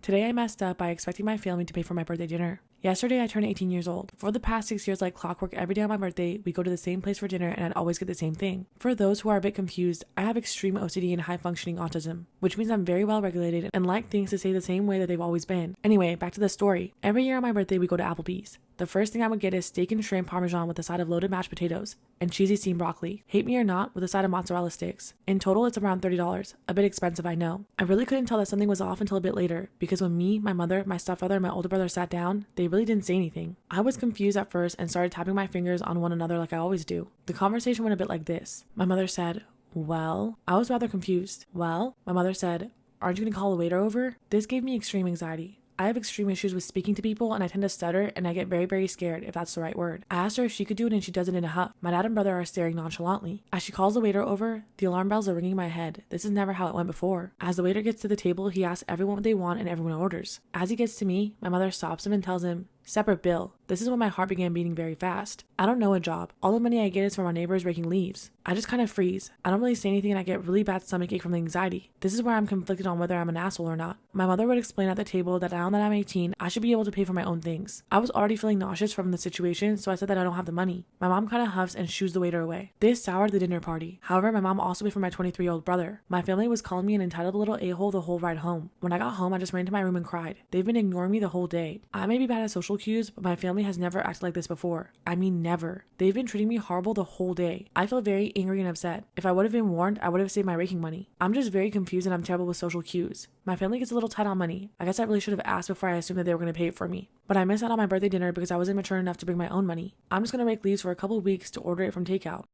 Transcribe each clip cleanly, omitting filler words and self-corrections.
Today I messed up by expecting my family to pay for my birthday dinner. Yesterday I turned 18 years old. For the past 6 years, like clockwork, every day on my birthday, we go to the same place for dinner and I'd always get the same thing. For those who are a bit confused, I have extreme OCD and high-functioning autism, which means I'm very well regulated and like things to stay the same way that they've always been. Anyway, back to the story. Every year on my birthday, we go to Applebee's. The first thing I would get is steak and shrimp parmesan with a side of loaded mashed potatoes and cheesy steamed broccoli. Hate me or not, with a side of mozzarella sticks. In total, it's around $30. A bit expensive, I know. I really couldn't tell that something was off until a bit later, because when me, my mother, my stepfather, and my older brother sat down, they really didn't say anything. I was confused at first and started tapping my fingers on one another like I always do. The conversation went a bit like this. My mother said, "Well?" I was rather confused. "Well?" My mother said, "Aren't you going to call a waiter over?" This gave me extreme anxiety. I have extreme issues with speaking to people and I tend to stutter and I get very, very scared, if that's the right word. I asked her if she could do it and she does it in a huff. My dad and brother are staring nonchalantly. As she calls the waiter over, the alarm bells are ringing in my head. This is never how it went before. As the waiter gets to the table, he asks everyone what they want and everyone orders. As he gets to me, my mother stops him and tells him, "Separate bill." This is when my heart began beating very fast. I don't know a job. All the money I get is from our neighbors raking leaves. I just kind of freeze. I don't really say anything and I get really bad stomachache from the anxiety. This is where I'm conflicted on whether I'm an asshole or not. My mother would explain at the table that now that I'm 18, I should be able to pay for my own things. I was already feeling nauseous from the situation, so I said that I don't have the money. My mom kind of huffs and shoos the waiter away. This soured the dinner party. However, my mom also paid for my 23-year-old brother. My family was calling me an entitled little a-hole the whole ride home. When I got home, I just ran to my room and cried. They've been ignoring me the whole day. I may be bad at social cues, but my family has never acted like this before. I mean never. They've been treating me horrible the whole day. I feel very angry and upset. If I would have been warned, I would have saved my raking money. I'm just very confused and I'm terrible with social cues. My family gets a little tight on money. I guess I really should have asked before I assumed that they were going to pay it for me. But I missed out on my birthday dinner because I wasn't mature enough to bring my own money. I'm just going to rake leaves for a couple of weeks to order it from takeout.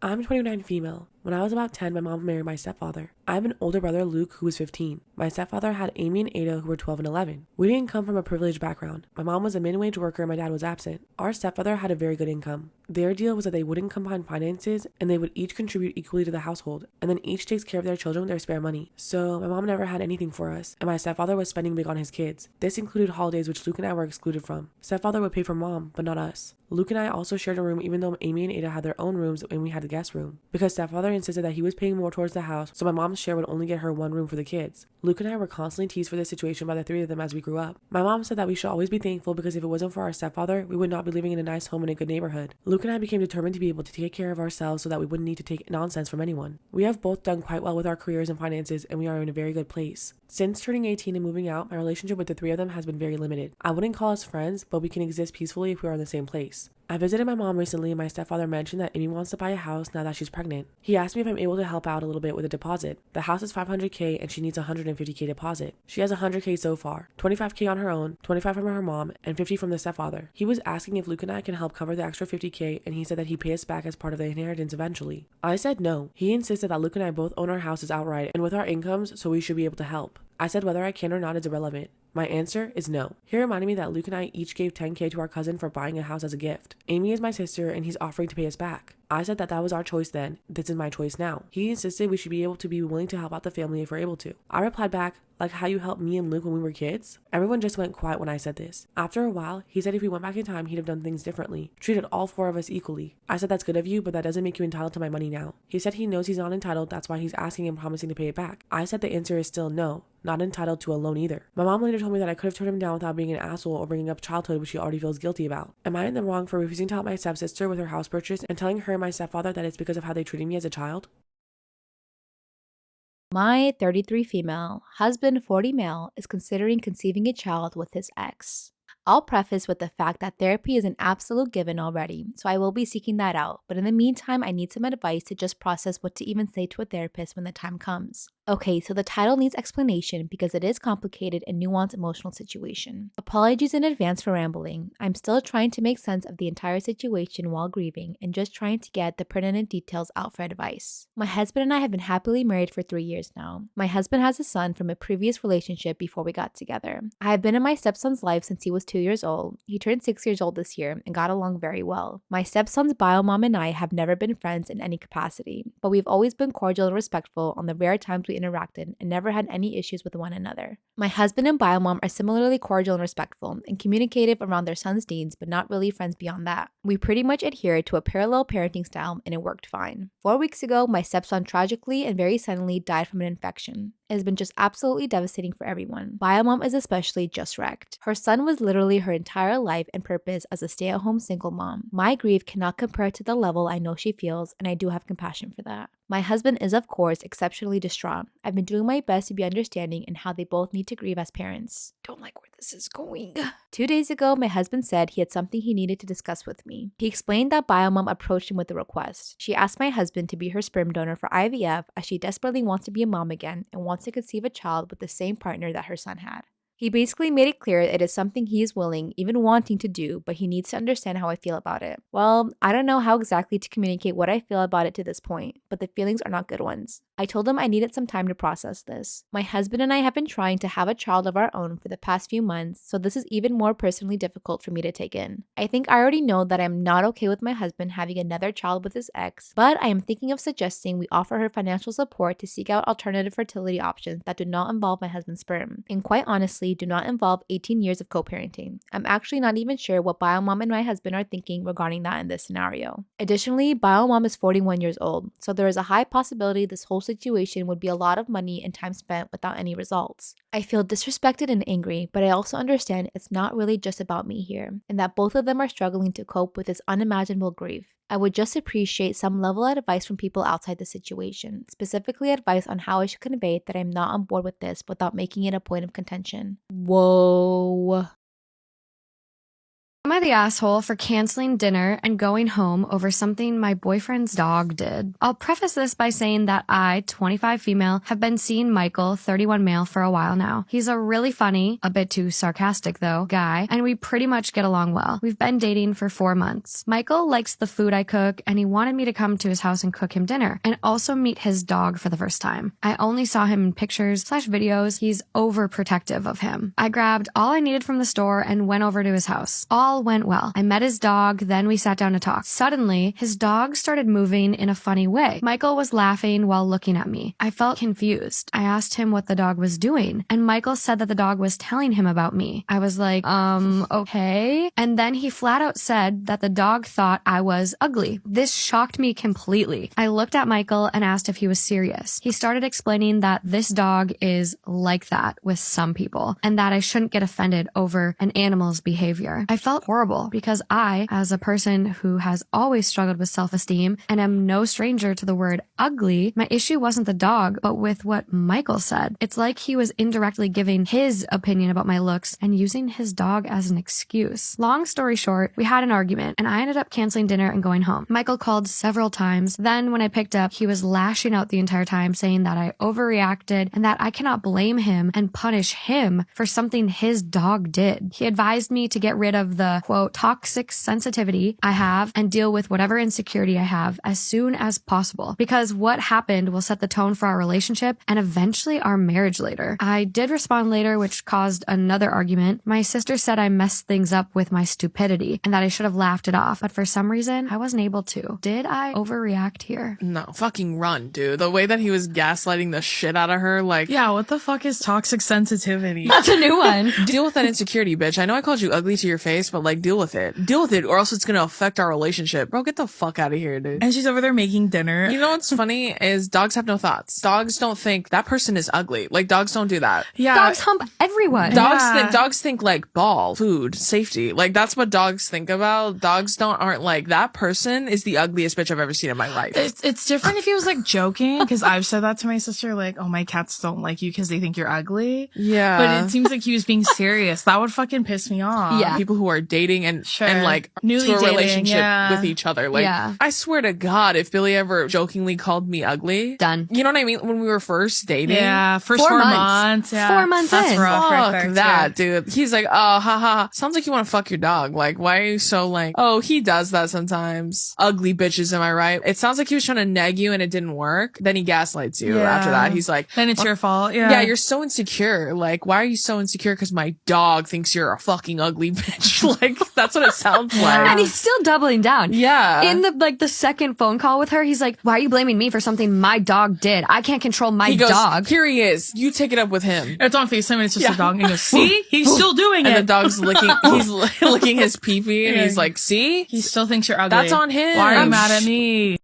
I'm 29 female. When I was about 10, my mom married my stepfather. I have an older brother, Luke, who was 15. My stepfather had Amy and Ada, who were 12 and 11. We didn't come from a privileged background. My mom was a minimum wage worker and my dad was absent. Our stepfather had a very good income. Their deal was that they wouldn't combine finances and they would each contribute equally to the household, and then each takes care of their children with their spare money. So my mom never had anything for us, and my stepfather was spending big on his kids. This included holidays, which Luke and I were excluded from. Stepfather would pay for mom, but not us. Luke and I also shared a room, even though Amy and Ada had their own rooms and we had the guest room, because stepfather insisted that he was paying more towards the house, so my mom's share would only get her one room for the kids. Luke and I were constantly teased for this situation by the three of them as we grew up. My mom said that we should always be thankful because if it wasn't for our stepfather, we would not be living in a nice home in a good neighborhood. Luke and I became determined to be able to take care of ourselves so that we wouldn't need to take nonsense from anyone. We have both done quite well with our careers and finances, and we are in a very good place. Since turning 18 and moving out, my relationship with the three of them has been very limited. I wouldn't call us friends, but we can exist peacefully if we are in the same place. I visited my mom recently and my stepfather mentioned that Amy wants to buy a house now that she's pregnant. He asked me if I'm able to help out a little bit with a deposit. The house is $500K and she needs $150K deposit. She has $100K so far, $25K on her own, $25 from her mom, and $50 from the stepfather. He was asking if Luke and I can help cover the extra $50K and he said that he'd pay us back as part of the inheritance eventually. I said no. He insisted that Luke and I both own our houses outright and with our incomes, so we should be able to help. I said whether I can or not is irrelevant. My answer is no. He reminded me that Luke and I each gave $10K to our cousin for buying a house as a gift. Amy is my sister and he's offering to pay us back. I said that was our choice then. This is my choice now. He insisted we should be able to be willing to help out the family if we're able to. I replied back, like how you helped me and Luke when we were kids? Everyone just went quiet when I said this. After a while, he said if we went back in time, he'd have done things differently. Treated all four of us equally. I said that's good of you, but that doesn't make you entitled to my money now. He said he knows he's not entitled, that's why he's asking and promising to pay it back. I said the answer is still no. Not entitled to a loan either. My mom later told me that I could have turned him down without being an asshole or bringing up childhood, which he already feels guilty about. Am I in the wrong for refusing to help my stepsister with her house purchase and telling her and my stepfather that it's because of how they treated me as a child? My 33 female, husband 40 male is considering conceiving a child with his ex. I'll preface with the fact that therapy is an absolute given already, so I will be seeking that out, but in the meantime, I need some advice to just process what to even say to a therapist when the time comes. Okay, so the title needs explanation because it is complicated and nuanced emotional situation. Apologies in advance for rambling. I'm still trying to make sense of the entire situation while grieving and just trying to get the pertinent details out for advice. My husband and I have been happily married for 3 years now. My husband has a son from a previous relationship before we got together. I have been in my stepson's life since he was 2 years old. He turned 6 years old this year and got along very well. My stepson's bio mom and I have never been friends in any capacity, but we've always been cordial and respectful on the rare times we interacted and never had any issues with one another. My husband and biomom are similarly cordial and respectful and communicative around their son's needs, but not really friends beyond that. We pretty much adhered to a parallel parenting style and it worked fine. 4 weeks ago, my stepson tragically and very suddenly died from an infection. It has been just absolutely devastating for everyone. Biomom is especially just wrecked. Her son was literally her entire life and purpose as a stay-at-home single mom. My grief cannot compare to the level I know she feels, and I do have compassion for that. My husband is, of course, exceptionally distraught. I've been doing my best to be understanding in how they both need to grieve as parents. Don't like where this is going. 2 days ago, my husband said he had something he needed to discuss with me. He explained that Biomom approached him with a request. She asked my husband to be her sperm donor for IVF as she desperately wants to be a mom again and wants to conceive a child with the same partner that her son had. He basically made it clear it is something he is willing, even wanting to do, but he needs to understand how I feel about it. Well, I don't know how exactly to communicate what I feel about it to this point, but the feelings are not good ones. I told him I needed some time to process this. My husband and I have been trying to have a child of our own for the past few months, so this is even more personally difficult for me to take in. I think I already know that I am not okay with my husband having another child with his ex, but I am thinking of suggesting we offer her financial support to seek out alternative fertility options that do not involve my husband's sperm, and quite honestly do not involve 18 years of co-parenting. I'm actually not even sure what Biomom and my husband are thinking regarding that in this scenario. Additionally, Biomom is 41 years old, so there is a high possibility this whole situation would be a lot of money and time spent without any results. I feel disrespected and angry, but I also understand it's not really just about me here, and that both of them are struggling to cope with this unimaginable grief. I would just appreciate some level of advice from people outside the situation, specifically advice on how I should convey that I'm not on board with this without making it a point of contention. Whoa. Am I the asshole for canceling dinner and going home over something my boyfriend's dog did? I'll preface this by saying that I, 25 female, have been seeing Michael, 31 male, for a while now. He's a really funny, a bit too sarcastic though, guy, and we pretty much get along well. We've been dating for 4 months. Michael likes the food I cook, and he wanted me to come to his house and cook him dinner, and also meet his dog for the first time. I only saw him in pictures/videos. He's overprotective of him. I grabbed all I needed from the store and went over to his house. All went well. I met his dog, then we sat down to talk. Suddenly, his dog started moving in a funny way. Michael was laughing while looking at me. I felt confused. I asked him what the dog was doing, and Michael said that the dog was telling him about me. I was like, okay. And then he flat out said that the dog thought I was ugly. This shocked me completely. I looked at Michael and asked if he was serious. He started explaining that this dog is like that with some people, and that I shouldn't get offended over an animal's behavior. I felt horrible because I, as a person who has always struggled with self-esteem and am no stranger to the word ugly, my issue wasn't the dog, but with what Michael said. It's like he was indirectly giving his opinion about my looks and using his dog as an excuse. Long story short, we had an argument and I ended up canceling dinner and going home. Michael called several times. Then when I picked up, he was lashing out the entire time, saying that I overreacted and that I cannot blame him and punish him for something his dog did. He advised me to get rid of the, quote, toxic sensitivity I have and deal with whatever insecurity I have as soon as possible, because what happened will set the tone for our relationship and eventually our marriage later. I did respond later, which caused another argument. My sister said I messed things up with my stupidity and that I should have laughed it off, but for some reason I wasn't able to. Did I overreact here? No, fucking run, dude. The way that he was gaslighting the shit out of her, like, Yeah, what the fuck is toxic sensitivity? That's a new one. deal with that insecurity, bitch. I know I called you ugly to your face, but like, deal with it. Deal with it, or else it's gonna affect our relationship. Bro, get the fuck out of here, dude. And she's over there making dinner. You know what's funny is dogs have no thoughts. Dogs don't think that person is ugly. Like, dogs don't do that. Yeah. Dogs hump everyone. Dogs think like ball, food, safety. Like, that's what dogs think about. Dogs aren't like, that person is the ugliest bitch I've ever seen in my life. It's different if he was like joking, because I've said that to my sister, like, oh, my cats don't like you because they think you're ugly. Yeah. But it seems like he was being serious. That would fucking piss me off. Yeah. People who are dating and Sure. like Newly to a dating, relationship yeah. with each other. Like, Yeah. I swear to God, if Billy ever jokingly called me ugly, Done. you know what I mean? When we were first dating, Yeah, first 4 4 months. months. Yeah. 4 months That's in. rough right fuck there, that, too. dude. He's like, oh, haha. Sounds like you want to fuck your dog. Like, why are you so like, oh, he does that sometimes. Ugly bitches, am I right? It sounds like he was trying to neg you and it didn't work. Then he gaslights you Yeah. after that. He's like, Then it's your fault. Yeah. yeah, you're so insecure. Like, why are you so insecure? Because my dog thinks you're a fucking ugly bitch. Like, that's what it sounds like. And he's still doubling down. Yeah. In the second phone call with her, he's like, why are you blaming me for something my dog did? I can't control my he goes, dog. here he is. You take it up with him. It's on FaceTime and it's just Yeah. a dog. And he goes, see? He's still doing And it. the dog's he's licking his pee-pee and Yeah. he's like, see? He still thinks you're ugly. That's on him. Why are you mad at me?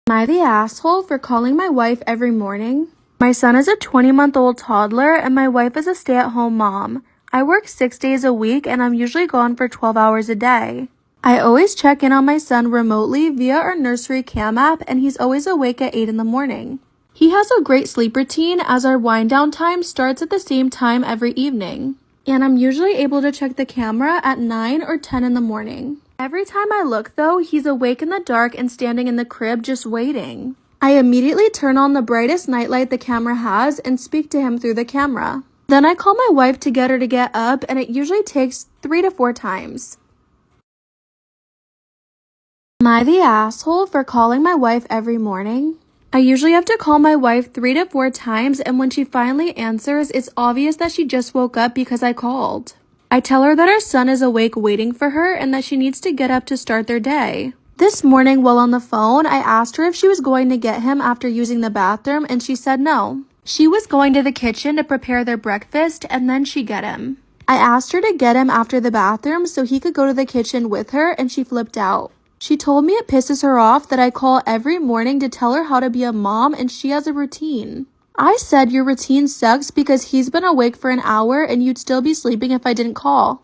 Am I the asshole for calling my wife every morning? My son is a 20-month-old toddler and my wife is a stay-at-home mom. I work 6 days a week and I'm usually gone for 12 hours a day. I always check in on my son remotely via our nursery cam app and he's always awake at 8 in the morning. He has a great sleep routine as our wind down time starts at the same time every evening. And I'm usually able to check the camera at 9 or 10 in the morning. Every time I look though, he's awake in the dark and standing in the crib just waiting. I immediately turn on the brightest nightlight the camera has and speak to him through the camera. Then I call my wife to get her to get up and it usually takes 3 to 4 times. Am I the asshole for calling my wife every morning? I usually have to call my wife 3 to 4 times and when she finally answers, it's obvious that she just woke up because I called. I tell her that our son is awake waiting for her and that she needs to get up to start their day. This morning while on the phone, I asked her if she was going to get him after using the bathroom and she said no. She was going to the kitchen to prepare their breakfast and then she'd get him. I asked her to get him after the bathroom so he could go to the kitchen with her and she flipped out. She told me it pisses her off that I call every morning to tell her how to be a mom and she has a routine. I said your routine sucks because he's been awake for an hour and you'd still be sleeping if I didn't call.